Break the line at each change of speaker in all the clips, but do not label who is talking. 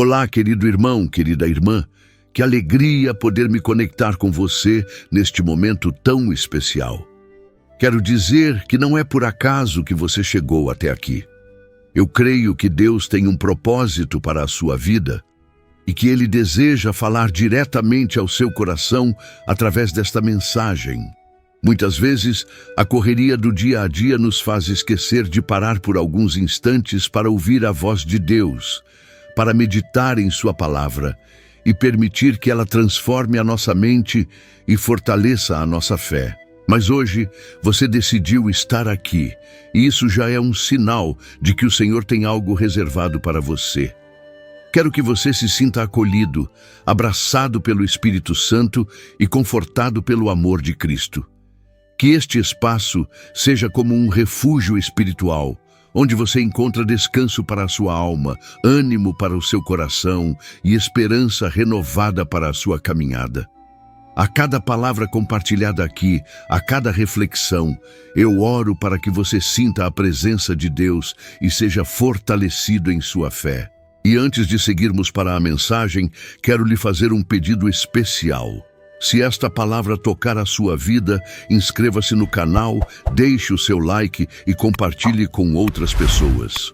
Olá, querido irmão, querida irmã. Que alegria poder me conectar com você neste momento tão especial. Quero dizer que não é por acaso que você chegou até aqui. Eu creio que Deus tem um propósito para a sua vida e que Ele deseja falar diretamente ao seu coração através desta mensagem. Muitas vezes, a correria do dia a dia nos faz esquecer de parar por alguns instantes para ouvir a voz de Deus, para meditar em Sua palavra e permitir que ela transforme a nossa mente e fortaleça a nossa fé. Mas hoje, você decidiu estar aqui, e isso já é um sinal de que o Senhor tem algo reservado para você. Quero que você se sinta acolhido, abraçado pelo Espírito Santo e confortado pelo amor de Cristo. Que este espaço seja como um refúgio espiritual, onde você encontra descanso para a sua alma, ânimo para o seu coração e esperança renovada para a sua caminhada. A cada palavra compartilhada aqui, a cada reflexão, eu oro para que você sinta a presença de Deus e seja fortalecido em sua fé. E antes de seguirmos para a mensagem, quero lhe fazer um pedido especial. Se esta palavra tocar a sua vida, inscreva-se no canal, deixe o seu like e compartilhe com outras pessoas.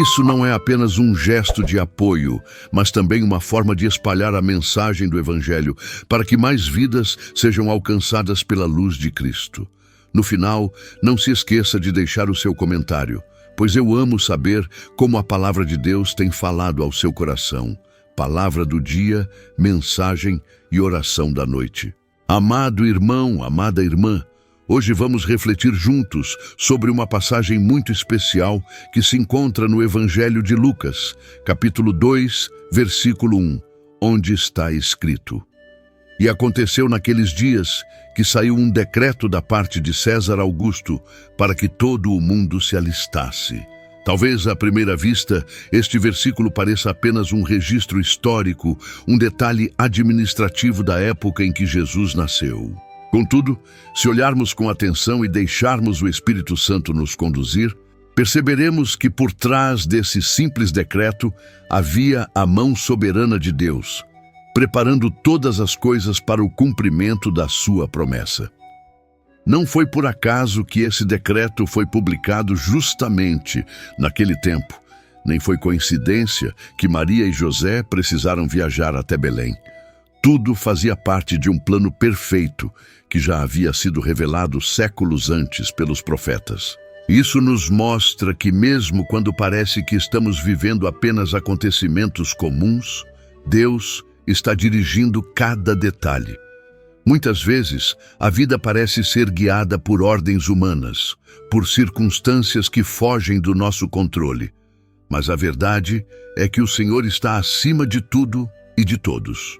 Isso não é apenas um gesto de apoio, mas também uma forma de espalhar a mensagem do Evangelho para que mais vidas sejam alcançadas pela luz de Cristo. No final, não se esqueça de deixar o seu comentário, pois eu amo saber como a palavra de Deus tem falado ao seu coração. Palavra do dia, mensagem e oração da noite. Amado irmão, amada irmã, hoje vamos refletir juntos sobre uma passagem muito especial que se encontra no Evangelho de Lucas, capítulo 2, versículo 1, onde está escrito: E aconteceu naqueles dias que saiu um decreto da parte de César Augusto para que todo o mundo se alistasse. Talvez à primeira vista este versículo pareça apenas um registro histórico, um detalhe administrativo da época em que Jesus nasceu. Contudo, se olharmos com atenção e deixarmos o Espírito Santo nos conduzir, perceberemos que por trás desse simples decreto havia a mão soberana de Deus, preparando todas as coisas para o cumprimento da sua promessa. Não foi por acaso que esse decreto foi publicado justamente naquele tempo, nem foi coincidência que Maria e José precisaram viajar até Belém. Tudo fazia parte de um plano perfeito que já havia sido revelado séculos antes pelos profetas. Isso nos mostra que mesmo quando parece que estamos vivendo apenas acontecimentos comuns, Deus está dirigindo cada detalhe. Muitas vezes, a vida parece ser guiada por ordens humanas, por circunstâncias que fogem do nosso controle. Mas a verdade é que o Senhor está acima de tudo e de todos.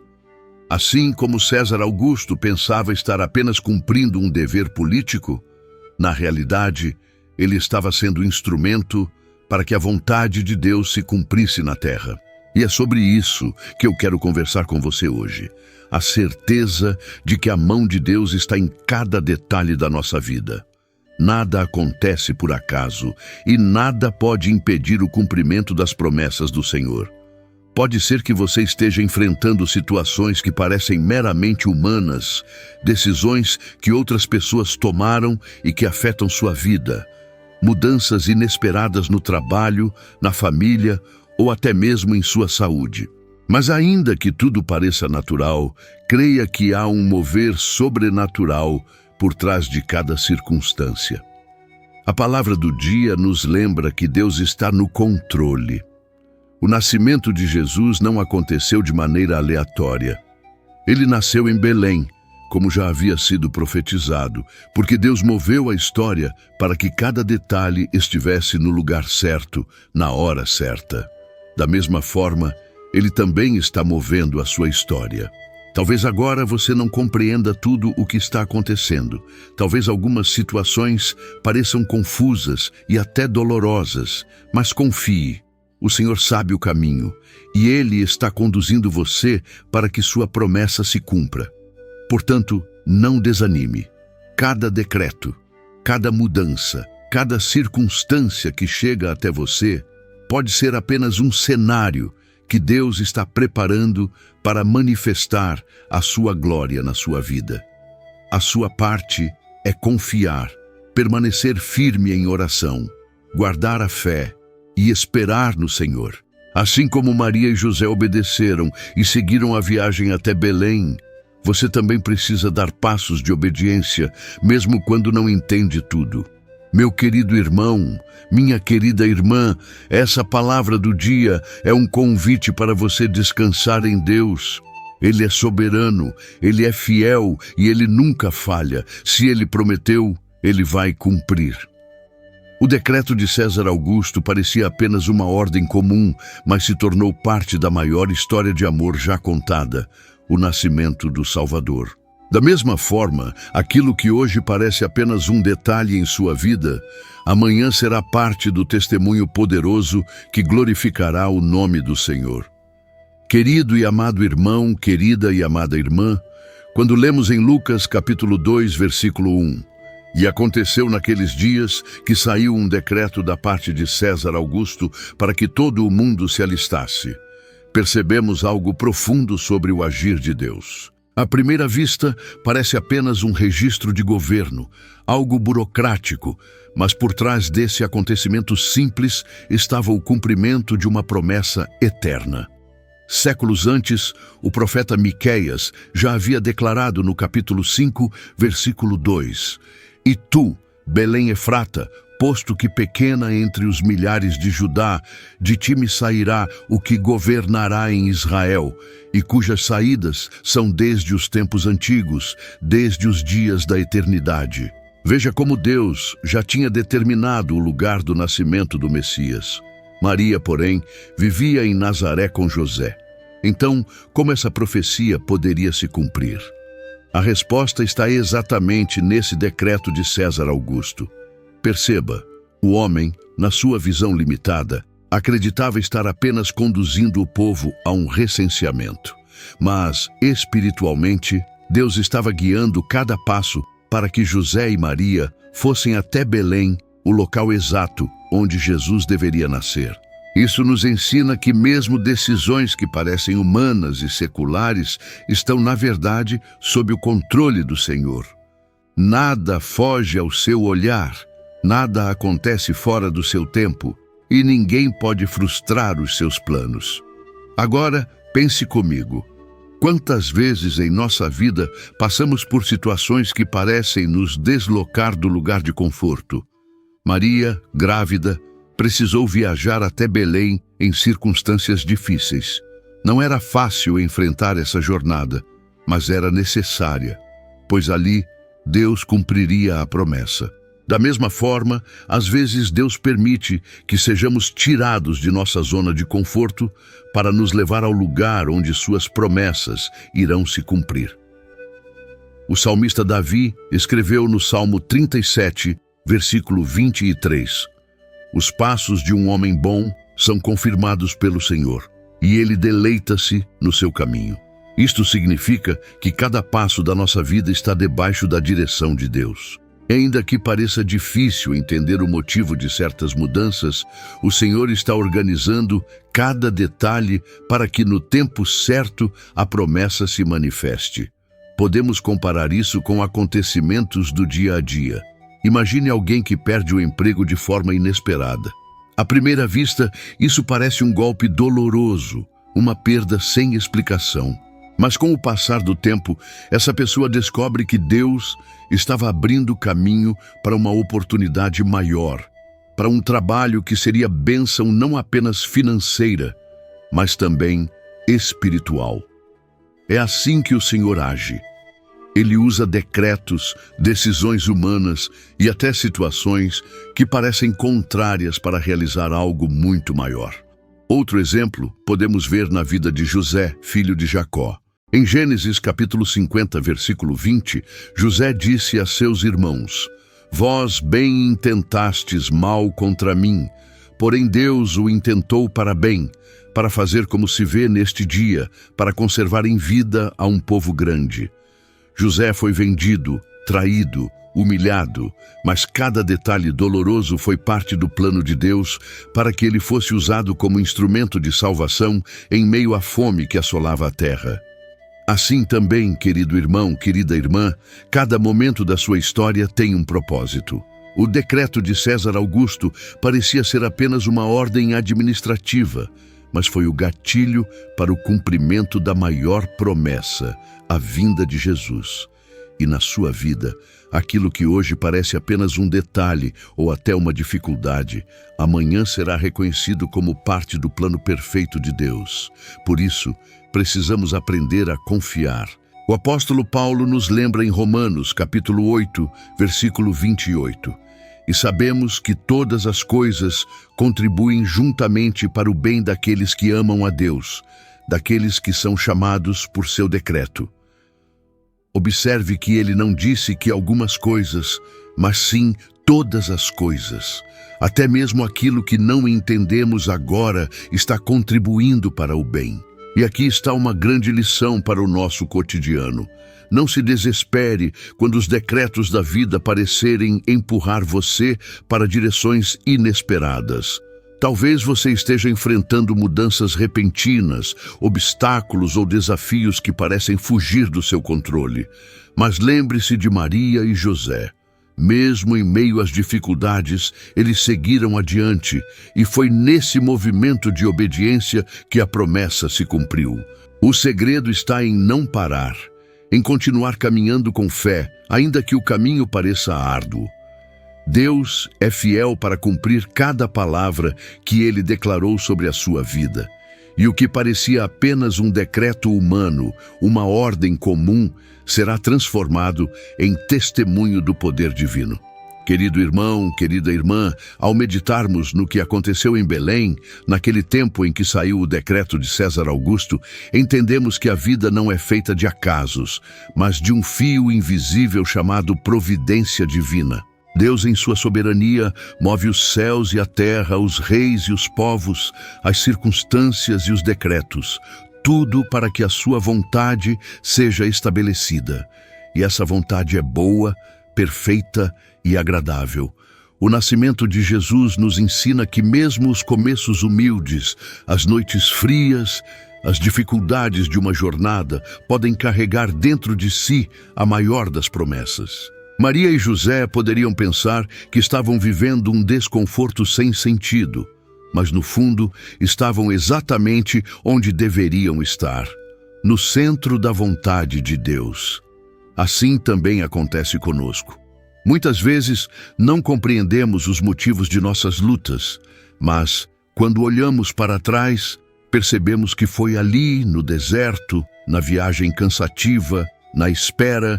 Assim como César Augusto pensava estar apenas cumprindo um dever político, na realidade, ele estava sendo instrumento para que a vontade de Deus se cumprisse na terra. E é sobre isso que eu quero conversar com você hoje. A certeza de que a mão de Deus está em cada detalhe da nossa vida. Nada acontece por acaso e nada pode impedir o cumprimento das promessas do Senhor. Pode ser que você esteja enfrentando situações que parecem meramente humanas, decisões que outras pessoas tomaram e que afetam sua vida, mudanças inesperadas no trabalho, na família ou até mesmo em sua saúde. Mas ainda que tudo pareça natural, creia que há um mover sobrenatural por trás de cada circunstância. A palavra do dia nos lembra que Deus está no controle. O nascimento de Jesus não aconteceu de maneira aleatória. Ele nasceu em Belém, como já havia sido profetizado, porque Deus moveu a história para que cada detalhe estivesse no lugar certo, na hora certa. Da mesma forma, Ele também está movendo a sua história. Talvez agora você não compreenda tudo o que está acontecendo. Talvez algumas situações pareçam confusas e até dolorosas, mas confie. O Senhor sabe o caminho e Ele está conduzindo você para que sua promessa se cumpra. Portanto, não desanime. Cada decreto, cada mudança, cada circunstância que chega até você pode ser apenas um cenário que Deus está preparando para manifestar a sua glória na sua vida. A sua parte é confiar, permanecer firme em oração, guardar a fé e esperar no Senhor. Assim como Maria e José obedeceram e seguiram a viagem até Belém, você também precisa dar passos de obediência, mesmo quando não entende tudo. Meu querido irmão, minha querida irmã, essa palavra do dia é um convite para você descansar em Deus. Ele é soberano, Ele é fiel e Ele nunca falha. Se Ele prometeu, Ele vai cumprir. O decreto de César Augusto parecia apenas uma ordem comum, mas se tornou parte da maior história de amor já contada, o nascimento do Salvador. Da mesma forma, aquilo que hoje parece apenas um detalhe em sua vida, amanhã será parte do testemunho poderoso que glorificará o nome do Senhor. Querido e amado irmão, querida e amada irmã, quando lemos em Lucas capítulo 2, versículo 1, e aconteceu naqueles dias que saiu um decreto da parte de César Augusto para que todo o mundo se alistasse, percebemos algo profundo sobre o agir de Deus. À primeira vista, parece apenas um registro de governo, algo burocrático, mas por trás desse acontecimento simples estava o cumprimento de uma promessa eterna. Séculos antes, o profeta Miqueias já havia declarado no capítulo 5, versículo 2, "E tu, Belém Efrata, posto que pequena entre os milhares de Judá, de ti me sairá o que governará em Israel, e cujas saídas são desde os tempos antigos, desde os dias da eternidade." Veja como Deus já tinha determinado o lugar do nascimento do Messias. Maria, porém, vivia em Nazaré com José. Então, como essa profecia poderia se cumprir? A resposta está exatamente nesse decreto de César Augusto. Perceba, o homem, na sua visão limitada, acreditava estar apenas conduzindo o povo a um recenseamento. Mas, espiritualmente, Deus estava guiando cada passo para que José e Maria fossem até Belém, o local exato onde Jesus deveria nascer. Isso nos ensina que mesmo decisões que parecem humanas e seculares estão, na verdade, sob o controle do Senhor. Nada foge ao seu olhar. Nada acontece fora do seu tempo e ninguém pode frustrar os seus planos. Agora, pense comigo. Quantas vezes em nossa vida passamos por situações que parecem nos deslocar do lugar de conforto? Maria, grávida, precisou viajar até Belém em circunstâncias difíceis. Não era fácil enfrentar essa jornada, mas era necessária, pois ali Deus cumpriria a promessa. Da mesma forma, às vezes Deus permite que sejamos tirados de nossa zona de conforto para nos levar ao lugar onde suas promessas irão se cumprir. O salmista Davi escreveu no Salmo 37, versículo 23, "Os passos de um homem bom são confirmados pelo Senhor, e ele deleita-se no seu caminho." Isto significa que cada passo da nossa vida está debaixo da direção de Deus. Ainda que pareça difícil entender o motivo de certas mudanças, o Senhor está organizando cada detalhe para que no tempo certo a promessa se manifeste. Podemos comparar isso com acontecimentos do dia a dia. Imagine alguém que perde o emprego de forma inesperada. À primeira vista, isso parece um golpe doloroso, uma perda sem explicação. Mas com o passar do tempo, essa pessoa descobre que Deus estava abrindo caminho para uma oportunidade maior, para um trabalho que seria bênção não apenas financeira, mas também espiritual. É assim que o Senhor age. Ele usa decretos, decisões humanas e até situações que parecem contrárias para realizar algo muito maior. Outro exemplo podemos ver na vida de José, filho de Jacó. Em Gênesis capítulo 50, versículo 20, José disse a seus irmãos: "Vós bem intentastes mal contra mim, porém Deus o intentou para bem, para fazer como se vê neste dia, para conservar em vida a um povo grande." José foi vendido, traído, humilhado, mas cada detalhe doloroso foi parte do plano de Deus para que ele fosse usado como instrumento de salvação em meio à fome que assolava a terra. Assim também, querido irmão, querida irmã, cada momento da sua história tem um propósito. O decreto de César Augusto parecia ser apenas uma ordem administrativa, mas foi o gatilho para o cumprimento da maior promessa, a vinda de Jesus. E na sua vida, aquilo que hoje parece apenas um detalhe ou até uma dificuldade, amanhã será reconhecido como parte do plano perfeito de Deus. Por isso, precisamos aprender a confiar. O apóstolo Paulo nos lembra em Romanos, capítulo 8, versículo 28. E sabemos que todas as coisas contribuem juntamente para o bem daqueles que amam a Deus, daqueles que são chamados por seu decreto. Observe que ele não disse que algumas coisas, mas sim todas as coisas. Até mesmo aquilo que não entendemos agora está contribuindo para o bem. E aqui está uma grande lição para o nosso cotidiano. Não se desespere quando os decretos da vida parecerem empurrar você para direções inesperadas. Talvez você esteja enfrentando mudanças repentinas, obstáculos ou desafios que parecem fugir do seu controle. Mas lembre-se de Maria e José. Mesmo em meio às dificuldades, eles seguiram adiante, e foi nesse movimento de obediência que a promessa se cumpriu. O segredo está em não parar, em continuar caminhando com fé, ainda que o caminho pareça árduo. Deus é fiel para cumprir cada palavra que Ele declarou sobre a sua vida. E o que parecia apenas um decreto humano, uma ordem comum, será transformado em testemunho do poder divino. Querido irmão, querida irmã, ao meditarmos no que aconteceu em Belém, naquele tempo em que saiu o decreto de César Augusto, entendemos que a vida não é feita de acasos, mas de um fio invisível chamado providência divina. Deus, em sua soberania, move os céus e a terra, os reis e os povos, as circunstâncias e os decretos, tudo para que a sua vontade seja estabelecida. E essa vontade é boa, perfeita e agradável. O nascimento de Jesus nos ensina que mesmo os começos humildes, as noites frias, as dificuldades de uma jornada podem carregar dentro de si a maior das promessas. Maria e José poderiam pensar que estavam vivendo um desconforto sem sentido, mas no fundo estavam exatamente onde deveriam estar, no centro da vontade de Deus. Assim também acontece conosco. Muitas vezes não compreendemos os motivos de nossas lutas, mas quando olhamos para trás, percebemos que foi ali, no deserto, na viagem cansativa, na espera,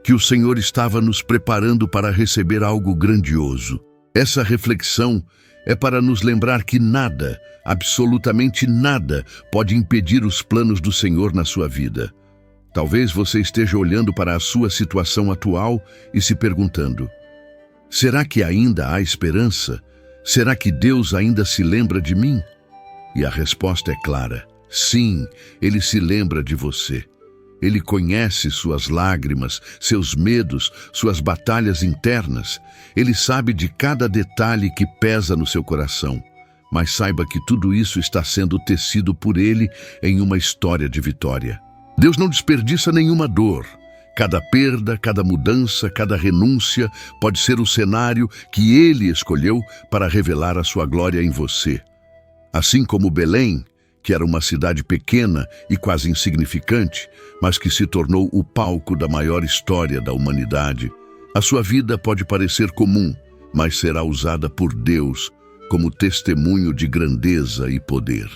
que o Senhor estava nos preparando para receber algo grandioso. Essa reflexão é para nos lembrar que nada, absolutamente nada, pode impedir os planos do Senhor na sua vida. Talvez você esteja olhando para a sua situação atual e se perguntando: será que ainda há esperança? Será que Deus ainda se lembra de mim? E a resposta é clara: sim, Ele se lembra de você. Ele conhece suas lágrimas, seus medos, suas batalhas internas. Ele sabe de cada detalhe que pesa no seu coração. Mas saiba que tudo isso está sendo tecido por Ele em uma história de vitória. Deus não desperdiça nenhuma dor. Cada perda, cada mudança, cada renúncia pode ser o cenário que Ele escolheu para revelar a sua glória em você. Assim como Belém, que era uma cidade pequena e quase insignificante, mas que se tornou o palco da maior história da humanidade, a sua vida pode parecer comum, mas será usada por Deus como testemunho de grandeza e poder.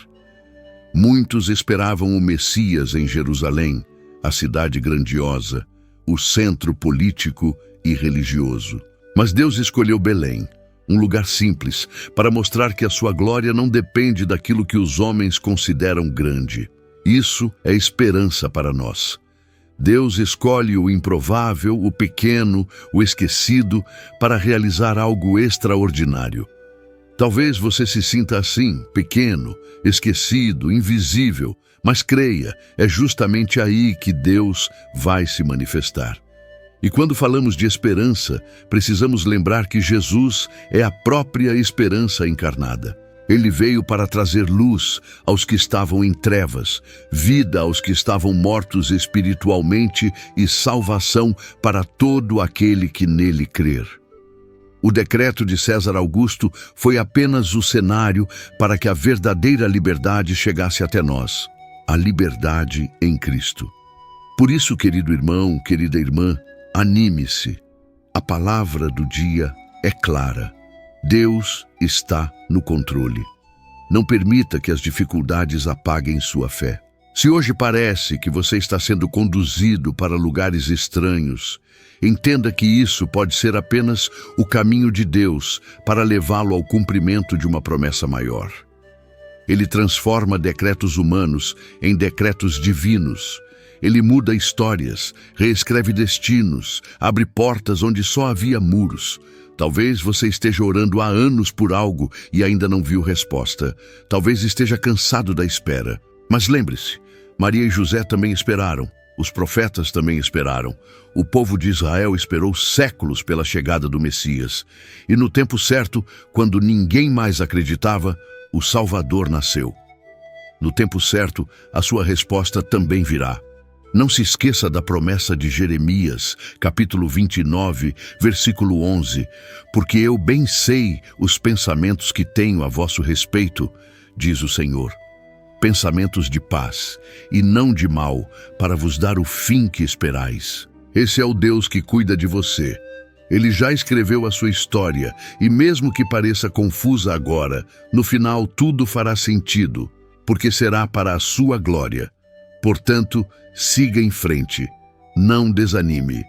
Muitos esperavam o Messias em Jerusalém, a cidade grandiosa, o centro político e religioso. Mas Deus escolheu Belém, um lugar simples, para mostrar que a sua glória não depende daquilo que os homens consideram grande. Isso é esperança para nós. Deus escolhe o improvável, o pequeno, o esquecido, para realizar algo extraordinário. Talvez você se sinta assim, pequeno, esquecido, invisível, mas creia, é justamente aí que Deus vai se manifestar. E quando falamos de esperança, precisamos lembrar que Jesus é a própria esperança encarnada. Ele veio para trazer luz aos que estavam em trevas, vida aos que estavam mortos espiritualmente e salvação para todo aquele que nele crer. O decreto de César Augusto foi apenas o cenário para que a verdadeira liberdade chegasse até nós, a liberdade em Cristo. Por isso, querido irmão, querida irmã, anime-se. A palavra do dia é clara. Deus está no controle. Não permita que as dificuldades apaguem sua fé. Se hoje parece que você está sendo conduzido para lugares estranhos, entenda que isso pode ser apenas o caminho de Deus para levá-lo ao cumprimento de uma promessa maior. Ele transforma decretos humanos em decretos divinos. Ele muda histórias, reescreve destinos, abre portas onde só havia muros. Talvez você esteja orando há anos por algo e ainda não viu resposta. Talvez esteja cansado da espera. Mas lembre-se, Maria e José também esperaram. Os profetas também esperaram. O povo de Israel esperou séculos pela chegada do Messias. E no tempo certo, quando ninguém mais acreditava, o Salvador nasceu. No tempo certo, a sua resposta também virá. Não se esqueça da promessa de Jeremias, capítulo 29, versículo 11. Porque eu bem sei os pensamentos que tenho a vosso respeito, diz o Senhor. Pensamentos de paz e não de mal, para vos dar o fim que esperais. Esse é o Deus que cuida de você. Ele já escreveu a sua história e mesmo que pareça confusa agora, no final tudo fará sentido, porque será para a sua glória. Portanto, siga em frente. Não desanime.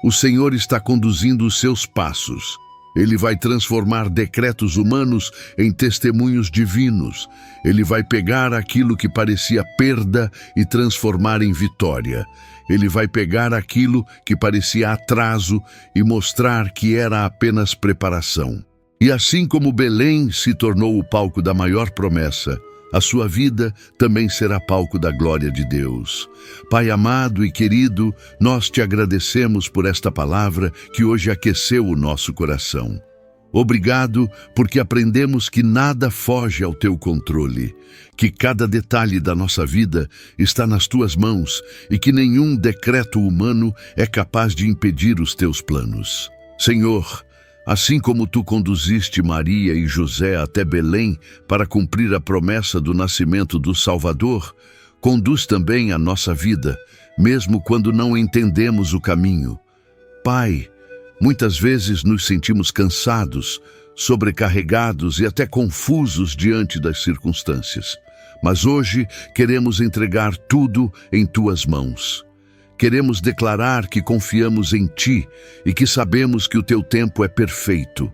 O Senhor está conduzindo os seus passos. Ele vai transformar decretos humanos em testemunhos divinos. Ele vai pegar aquilo que parecia perda e transformar em vitória. Ele vai pegar aquilo que parecia atraso e mostrar que era apenas preparação. E assim como Belém se tornou o palco da maior promessa, a sua vida também será palco da glória de Deus. Pai amado e querido, nós te agradecemos por esta palavra que hoje aqueceu o nosso coração. Obrigado porque aprendemos que nada foge ao teu controle, que cada detalhe da nossa vida está nas tuas mãos e que nenhum decreto humano é capaz de impedir os teus planos. Senhor, assim como tu conduziste Maria e José até Belém para cumprir a promessa do nascimento do Salvador, conduz também a nossa vida, mesmo quando não entendemos o caminho. Pai, muitas vezes nos sentimos cansados, sobrecarregados e até confusos diante das circunstâncias. Mas hoje queremos entregar tudo em tuas mãos. Queremos declarar que confiamos em Ti e que sabemos que o Teu tempo é perfeito.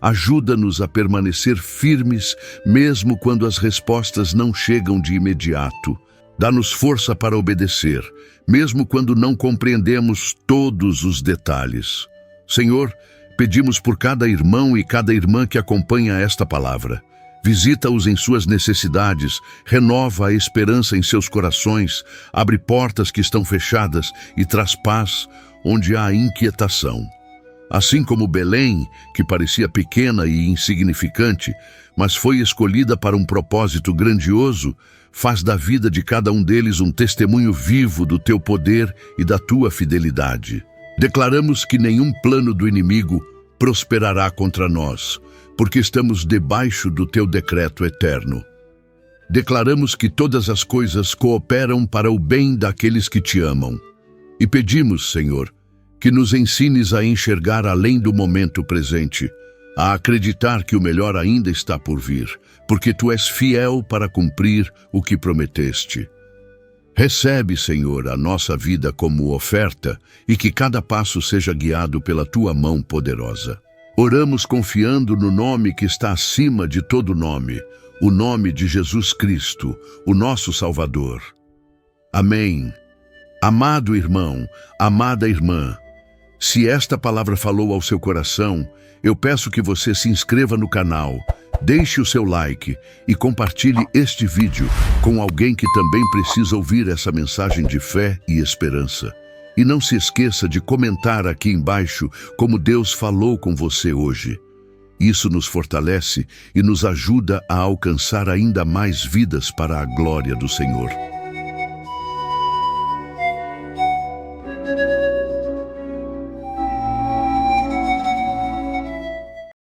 Ajuda-nos a permanecer firmes, mesmo quando as respostas não chegam de imediato. Dá-nos força para obedecer, mesmo quando não compreendemos todos os detalhes. Senhor, pedimos por cada irmão e cada irmã que acompanha esta palavra. Visita-os em suas necessidades, renova a esperança em seus corações, abre portas que estão fechadas e traz paz onde há inquietação. Assim como Belém, que parecia pequena e insignificante, mas foi escolhida para um propósito grandioso, faz da vida de cada um deles um testemunho vivo do teu poder e da tua fidelidade. Declaramos que nenhum plano do inimigo prosperará contra nós, porque estamos debaixo do teu decreto eterno. Declaramos que todas as coisas cooperam para o bem daqueles que te amam. E pedimos, Senhor, que nos ensines a enxergar além do momento presente, a acreditar que o melhor ainda está por vir, porque tu és fiel para cumprir o que prometeste. Recebe, Senhor, a nossa vida como oferta e que cada passo seja guiado pela tua mão poderosa. Oramos confiando no nome que está acima de todo nome, o nome de Jesus Cristo, o nosso Salvador. Amém. Amado irmão, amada irmã, se esta palavra falou ao seu coração, eu peço que você se inscreva no canal, deixe o seu like e compartilhe este vídeo com alguém que também precisa ouvir essa mensagem de fé e esperança. E não se esqueça de comentar aqui embaixo como Deus falou com você hoje. Isso nos fortalece e nos ajuda a alcançar ainda mais vidas para a glória do Senhor.